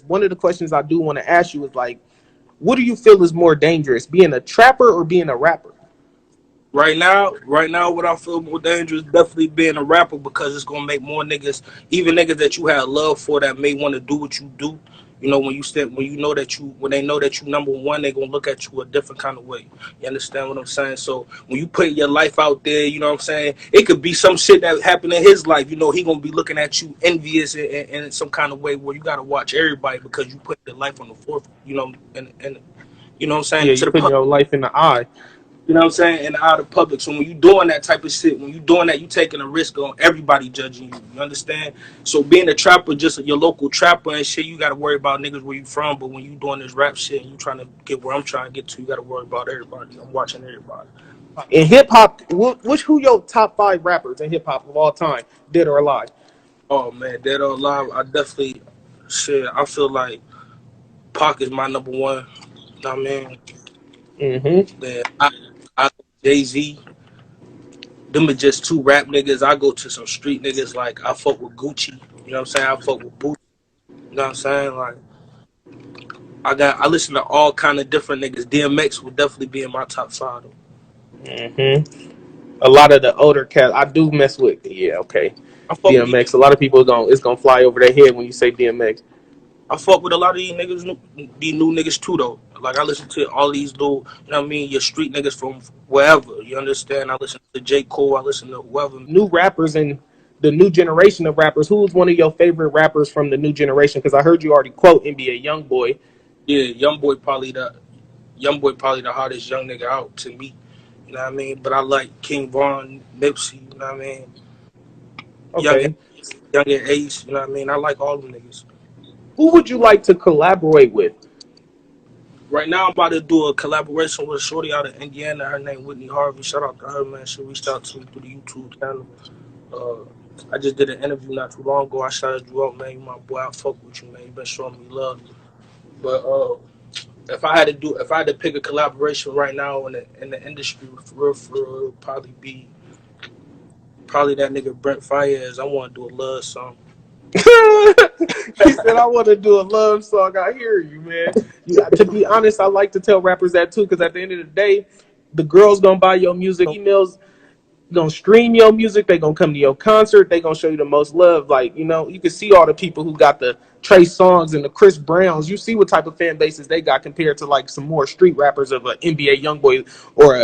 one of the questions I do want to ask you is like, what do you feel is more dangerous, being a trapper or being a rapper? Right now, what I feel more dangerous definitely being a rapper because it's gonna make more niggas, even niggas that you have love for, that may want to do what you do. You know, when you know that when they know that you number one, they gonna look at you a different kind of way. You understand what I'm saying? So when you put your life out there, you know what I'm saying? It could be some shit that happened in his life. You know, he gonna be looking at you envious in some kind of way where you gotta watch everybody because you put your life on the forefront. You know, and you know what I'm saying, Yeah, to you the putting public. your life in the eye. You know what I'm saying? And out of public. So when you doing that type of shit, when you doing that, you taking a risk on everybody judging you. You understand? So being a trapper, just your local trapper and shit, you gotta worry about niggas where you from. But when you doing this rap shit and you trying to get where I'm trying to get to, you gotta worry about everybody. I'm watching everybody. In hip hop, which who your top 5 rappers in hip hop of all time, dead or alive? Oh man, dead or alive, I definitely shit. I feel like Pac is my number one. You know what I mean? Mm-hmm. Then I Jay-Z. Them are just two rap niggas. I go to some street niggas like I fuck with Gucci. You know what I'm saying? I fuck with Boots. You know what I'm saying? Like I listen to all kind of different niggas. DMX would definitely be in my top five though. Mm-hmm. A lot of the older cats I do mess with. Yeah, okay. I fuck with DMX. A lot of people it's gonna fly over their head when you say DMX. I fuck with a lot of these niggas, these new niggas too though. Like I listen to all these little, you know what I mean, your street niggas from wherever. You understand? I listen to J. Cole. I listen to whoever. New rappers and the new generation of rappers. Who's one of your favorite rappers from the new generation? Because I heard you already quote NBA YoungBoy. Yeah, young boy probably the hottest young nigga out to me. You know what I mean? But I like King Von, Nipsey. You know what I mean? Young Okay. Young Ace. You know what I mean? I like all them niggas. Who would you like to collaborate with? Right now, I'm about to do a collaboration with a shorty out of Indiana. Her name Whitney Harvey. Shout out to her, man. She reached out to me through the YouTube channel. Uh, I just did an interview not too long ago. I shouted you out, man. You my boy. I fuck with you, man. You been showing me love. But if I had to pick a collaboration right now in the industry, for real, it would probably be that nigga Brent Fayez. I want to do a love song. He said, I want to do a love song. I hear you, man. To be honest, I like to tell rappers that too, because at the end of the day, the girls gonna buy your music, emails gonna stream your music, they gonna come to your concert, they gonna show you the most love. Like, you can see all the people who got the Trey Songs and the Chris Browns. You see what type of fan bases they got compared to like some more street rappers of an NBA YoungBoy or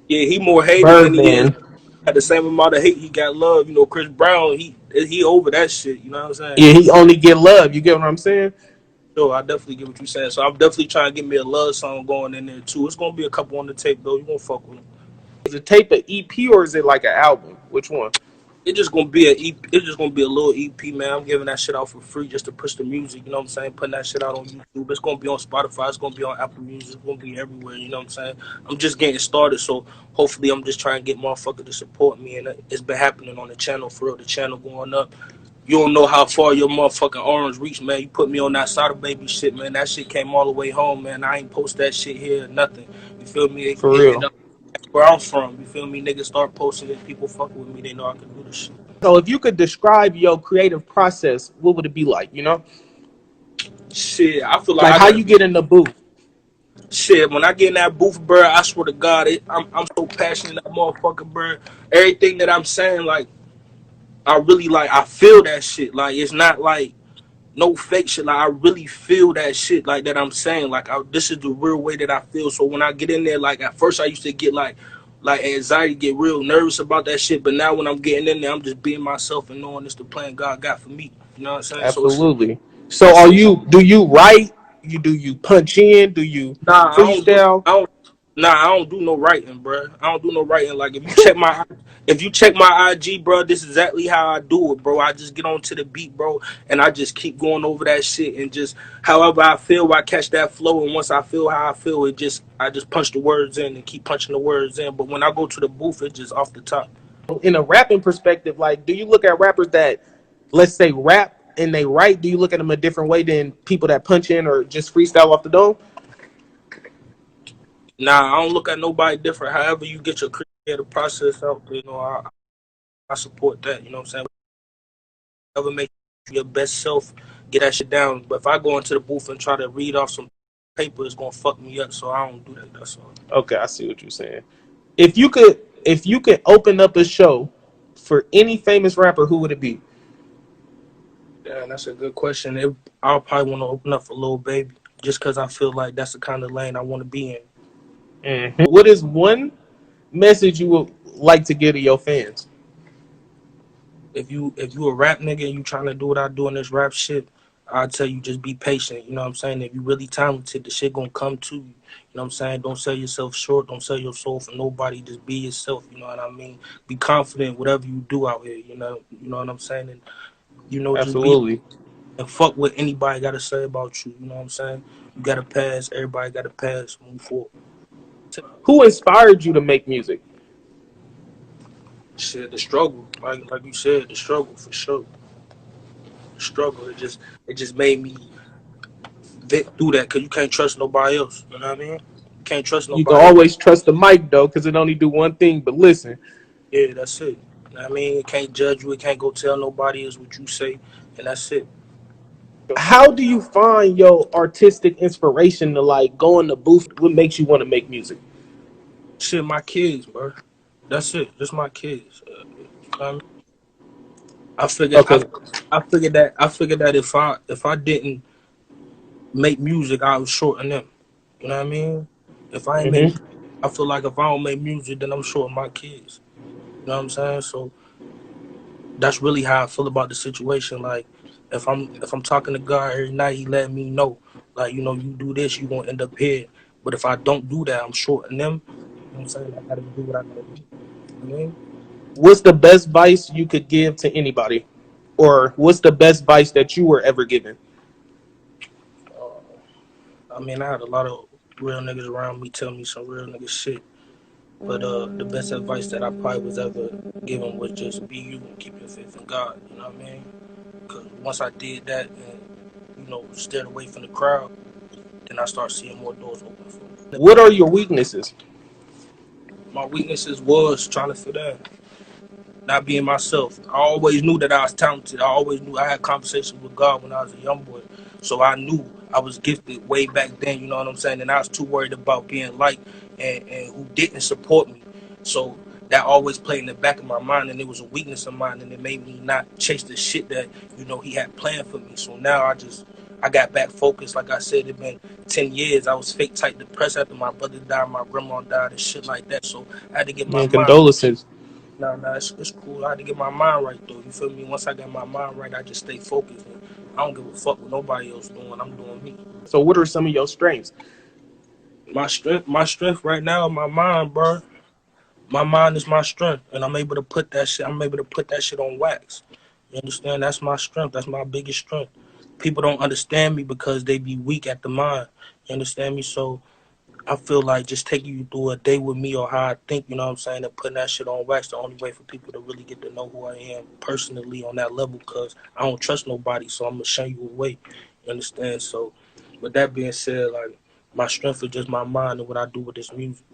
Yeah, he more hated than he is. Birdman. At the same amount of hate he got love. You know, Chris Brown, he over that shit. You know what I'm saying? Yeah, he only get love. You get what I'm saying? So I definitely get what you're saying. So I'm definitely trying to get me a love song going in there too. It's gonna be a couple on the tape though. You gonna fuck with them. Is it tape an EP or is it like an album? Which one? It's just gonna be a EP. It's just gonna be a little EP, man. I'm giving that shit out for free just to push the music. You know what I'm saying? Putting that shit out on YouTube. It's gonna be on Spotify. It's gonna be on Apple Music. It's gonna be everywhere. You know what I'm saying? I'm just getting started, so hopefully I'm just trying to get motherfuckers to support me, and it's been happening on the channel for real. The channel going up. You don't know how far your motherfucking orange reach, man. You put me on that Sada Baby shit, man. That shit came all the way home, man. I ain't post that shit here, nothing. You feel me? For It real. up where I'm from. You feel me? Niggas start posting it. People fucking with me. They know I can do this shit. So if you could describe your creative process, what would it be like? Shit, I feel like Like I how gotta you get in the booth. shit. When I get in that booth, bro, I swear to God, I'm so passionate, that motherfucker, bro. Everything that I'm saying, like, I really like. I feel that shit. Like, it's not like no fake shit. Like, I really feel that shit. Like that I'm saying. Like, this is the real way that I feel. So when I get in there, like at first I used to get like anxiety, get real nervous about that shit. But now when I'm getting in there, I'm just being myself and knowing it's the plan God got for me. You know what I'm saying? So it's Absolutely. So that are shit. you write? Do you punch in? Do you Nah, I don't do. freestyle? I don't do no writing, bro. I don't do no writing. Like if you check my IG, bro, this is exactly how I do it, bro. I just get onto the beat, bro, and I just keep going over that shit and just however I feel, I catch that flow, and once I feel how I feel, I just punch the words in and keep punching the words in. But when I go to the booth, it's just off the top. In a rapping perspective, like do you look at rappers that let's say rap and they write, do you look at them a different way than people that punch in or just freestyle off the dome? Nah, I don't look at nobody different. However you get your creative process out, I support that. You know what I'm saying? Whatever makes you your best self, get that shit down. But if I go into the booth and try to read off some paper, it's gonna fuck me up. So I don't do that. That's all. Okay, I see what you're saying. If you could open up a show for any famous rapper, who would it be? Yeah, that's a good question. I'll probably want to open up for Lil Baby just because I feel like that's the kind of lane I want to be in. What is one message you would like to give to your fans? If you a rap nigga and you trying to do what I do in this rap shit, I tell you just be patient. You know what I'm saying? If you really talented, the shit gonna come to you. You know what I'm saying? Don't sell yourself short. Don't sell your soul for nobody. Just be yourself. You know what I mean? Be confident whatever you do out here. You know what I'm saying? And just be Absolutely. and fuck what anybody got to say about you. You know what I'm saying? You got to pass. Everybody got to pass. Move forward. Who inspired you to make music? Shit, the struggle, like you said, the struggle for sure. The struggle, it just made me vet through that because you can't trust nobody else. You know what I mean? You can't trust You can nobody else. always trust the mic though, because it only do one thing. But listen, Yeah, that's it. You know what I mean? It can't judge you. It can't go tell nobody else what you say, and that's it. how do you find your artistic inspiration to like go in the booth? What makes you want to make music? Shit, my kids, bro. That's it. Just my kids. You know what I mean? I figured, I, Okay. I figured that if I didn't make music, I was shorting them. You know what I mean? If I ain't make, hmm I feel like if I don't make music, then I'm shorting my kids. You know what I'm saying? So that's really how I feel about the situation. Like if I'm talking to God every night, He letting me know, like you do this, you gonna end up here. But if I don't do that, I'm shorting them. You know what I'm saying? I gotta do what I gotta do. You know what I mean? What's the best advice you could give to anybody, or what's the best advice that you were ever given? I had a lot of real niggas around me tell me some real nigga shit. But the best advice that I probably was ever given was just be you and keep your faith in God. You know what I mean? Because once I did that and steered away from the crowd, then I start seeing more doors open for me. What are your weaknesses? My weaknesses was trying to fit in, not being myself. I always knew that I was talented. I always knew I had conversations with God when I was a young boy. So I knew I was gifted way back then, you know what I'm saying? And I was too worried about being liked and who didn't support me. So that always played in the back of my mind, and it was a weakness of mine, and it made me not chase the shit that, he had planned for me. So now I got back focused. Like I said, it been 10 years. I was fake tight depressed after my brother died, my grandma died, and shit like that. So I had to get my And mind. condolences. No, it's cool. I had to get my mind right though. You feel me? Once I got my mind right, I just stay focused. And I don't give a fuck what nobody else doing. I'm doing me. So, what are some of your strengths? My strength right now, my mind, bro. My mind is my strength, and I'm able to put that shit. I'm able to put that shit on wax. You understand? That's my strength. That's my biggest strength. People don't understand me because they be weak at the mind. You understand me? So I feel like just taking you through a day with me or how I think, you know what I'm saying, and putting that shit on wax, the only way for people to really get to know who I am personally on that level, because I don't trust nobody, so I'm going to show you away. You understand? So, with that being said, like, my strength is just my mind and what I do with this music.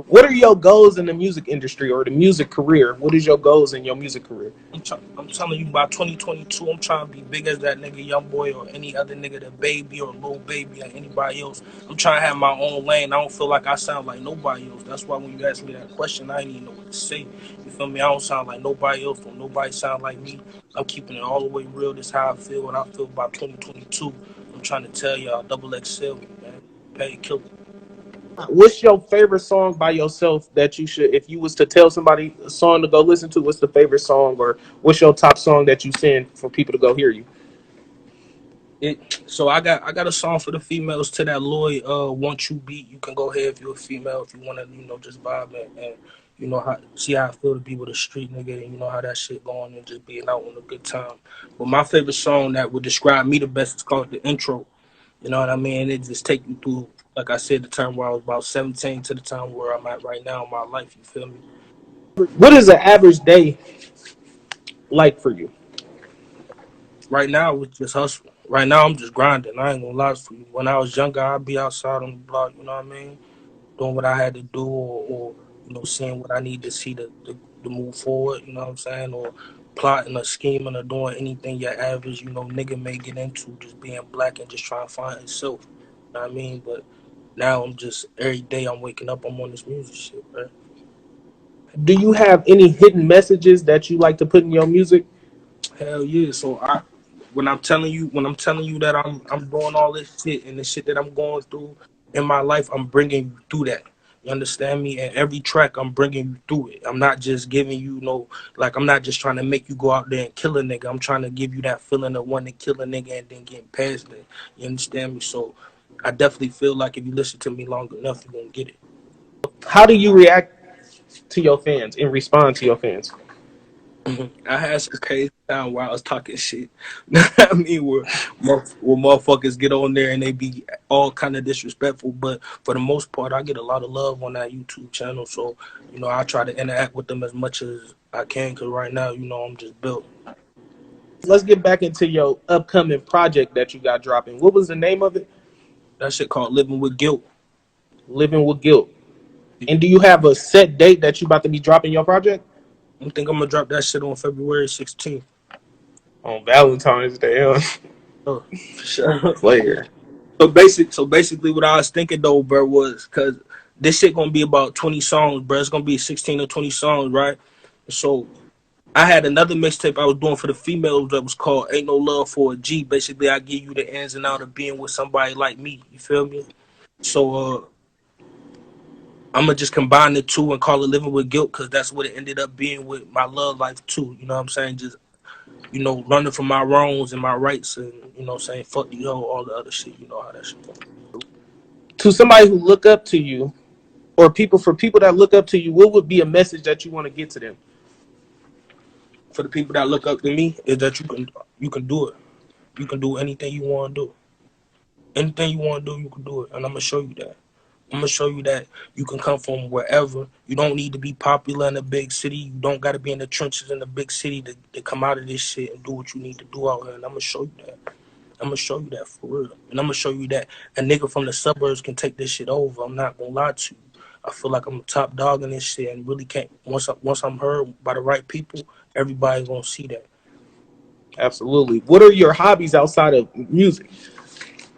What are your goals in the music industry or the music career? What is your goals in your music career? I'm telling you, by 2022, I'm trying to be big as that nigga Young Boy or any other nigga, that Baby or Lil Baby or anybody else. I'm trying to have my own lane. I don't feel like I sound like nobody else. That's why when you ask me that question, I ain't even know what to say. You feel me? I don't sound like nobody else. Don't nobody sound like me. I'm keeping it all the way real. This is how I feel. What I feel about 2022. I'm trying to tell y'all, double XL, man. Pay Killa. What's your favorite song by yourself that you should, if you was to tell somebody a song to go listen to, what's the favorite song, or what's your top song that you send for people to go hear you? So I got a song for the females to that Lloyd Want You beat. You can go ahead if you're a female, if you wanna, just vibe and how see how I feel to be with a street nigga, and you know how that shit going and just being out on a good time. But my favorite song that would describe me the best is called The Intro. You know what I mean? It just take you through, like I said, the time where I was about 17 to the time where I'm at right now in my life, you feel me? What is an average day like for you? Right now it's just hustle. Right now I'm just grinding. I ain't gonna lie for you. When I was younger, I'd be outside on the block, you know what I mean? Doing what I had to do, or seeing what I need to see to move forward, you know what I'm saying, or plotting or scheming or doing anything your average, nigga may get into, just being black and just trying to find himself. You know what I mean? But now I'm just every day I'm waking up, I'm on this music shit, right? Do you have any hidden messages that you like to put in your music? Hell yeah. So when I'm telling you that I'm doing all this shit and the shit that I'm going through in my life, I'm bringing you through that. You understand me? And every track, I'm bringing you through it. I'm not just giving you like I'm not just trying to make you go out there and kill a nigga. I'm trying to give you that feeling of wanting to kill a nigga and then getting past it. You understand me? So I definitely feel like if you listen to me long enough, you're gonna get it. How do you react to your fans and respond to your fans? I had some crazy time where I was talking shit. I mean, where motherfuckers get on there and they be all kind of disrespectful. But for the most part, I get a lot of love on that YouTube channel. So, I try to interact with them as much as I can. Cause right now, I'm just built. Let's get back into your upcoming project that you got dropping. What was the name of it? That shit called Living with Guilt. Living with Guilt. And do you have a set date that you about to be dropping your project? I think I'm gonna drop that shit on February 16th. On Valentine's Day, huh? Oh, for sure. Player. So basically, what I was thinking though, bro, was because this shit gonna be about 20 songs, bro. It's gonna be 16 or 20 songs, right? So I had another mixtape I was doing for the females that was called "Ain't No Love for a G." Basically, I give you the ins and out of being with somebody like me. You feel me? So I'm gonna just combine the two and call it "Living with Guilt" because that's what it ended up being with my love life too. You know what I'm saying? Just running from my wrongs and my rights, and saying fuck you, all the other shit. You know how that shit goes. To somebody who look up to you, or for people that look up to you, what would be a message that you want to get to them? For the people that look up to me, is that you can do it. You can do anything you want to do. Anything you want to do, you can do it, and I'm gonna show you that. I'm gonna show you that you can come from wherever. You don't need to be popular in a big city. You don't got to be in the trenches in a big city to come out of this shit and do what you need to do out here. And I'm gonna show you that. I'm gonna show you that for real. And I'm gonna show you that a nigga from the suburbs can take this shit over. I'm not gonna lie to you. I feel like I'm a top dog in this shit and really can't. Once I'm heard by the right people, everybody's gonna see that. Absolutely. What are your hobbies outside of music?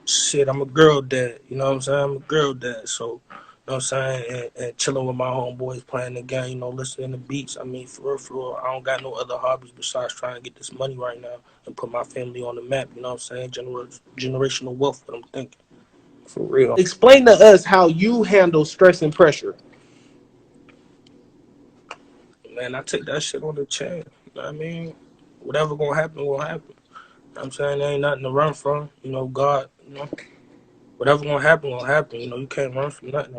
Shit, I'm a girl dad. You know what I'm saying? I'm a girl dad. So, you know what I'm saying? And chilling with my homeboys, playing the game, listening to beats. I mean, for real, I don't got no other hobbies besides trying to get this money right now and put my family on the map. You know what I'm saying? Generational wealth, what I'm thinking. For real. Explain to us how you handle stress and pressure. Man, I take that shit on the chin. You know what I mean? Whatever gonna happen, will happen. You know what I'm saying? There ain't nothing to run from. God, whatever gonna happen, you can't run from nothing.